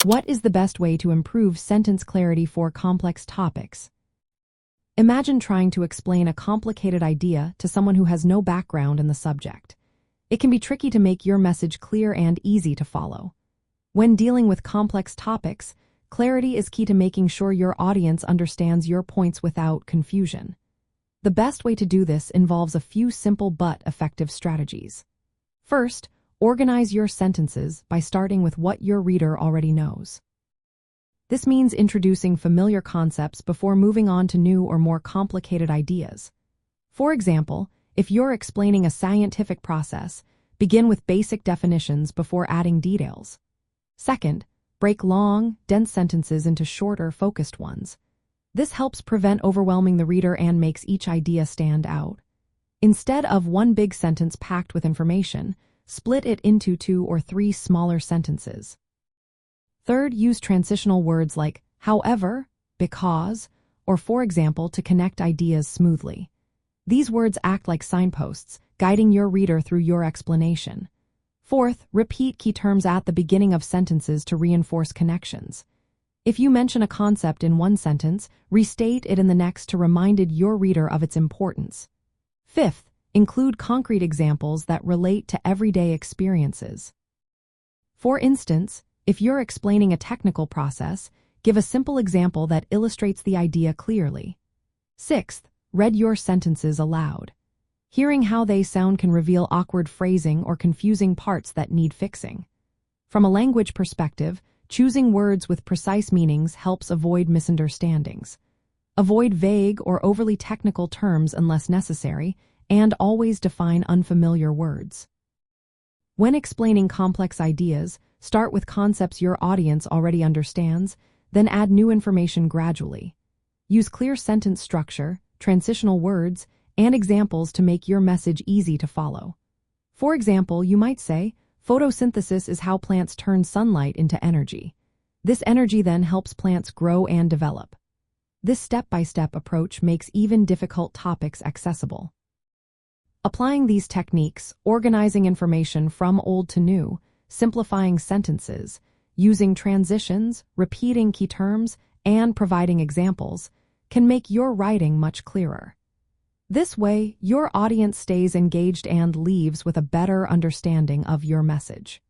What is the best way to improve sentence clarity for complex topics? Imagine trying to explain a complicated idea to someone who has no background in the subject. It can be tricky to make your message clear and easy to follow. When dealing with complex topics, clarity is key to making sure your audience understands your points without confusion. The best way to do this involves a few simple but effective strategies. First, organize your sentences by starting with what your reader already knows. This means introducing familiar concepts before moving on to new or more complicated ideas. For example, if you're explaining a scientific process, begin with basic definitions before adding details. Second, break long, dense sentences into shorter, focused ones. This helps prevent overwhelming the reader and makes each idea stand out. Instead of one big sentence packed with information, split it into 2 or 3 smaller sentences. Third, use transitional words like however, because, or for example to connect ideas smoothly. These words act like signposts, guiding your reader through your explanation. Fourth, repeat key terms at the beginning of sentences to reinforce connections. If you mention a concept in one sentence, restate it in the next to remind your reader of its importance. Fifth, include concrete examples that relate to everyday experiences. For instance, if you're explaining a technical process, give a simple example that illustrates the idea clearly. Sixth, read your sentences aloud. Hearing how they sound can reveal awkward phrasing or confusing parts that need fixing. From a language perspective, choosing words with precise meanings helps avoid misunderstandings. Avoid vague or overly technical terms unless necessary, and always define unfamiliar words. When explaining complex ideas, start with concepts your audience already understands, then add new information gradually. Use clear sentence structure, transitional words, and examples to make your message easy to follow. For example, you might say, photosynthesis is how plants turn sunlight into energy. This energy then helps plants grow and develop. This step-by-step approach makes even difficult topics accessible. Applying these techniques, organizing information from old to new, simplifying sentences, using transitions, repeating key terms, and providing examples, can make your writing much clearer. This way, your audience stays engaged and leaves with a better understanding of your message.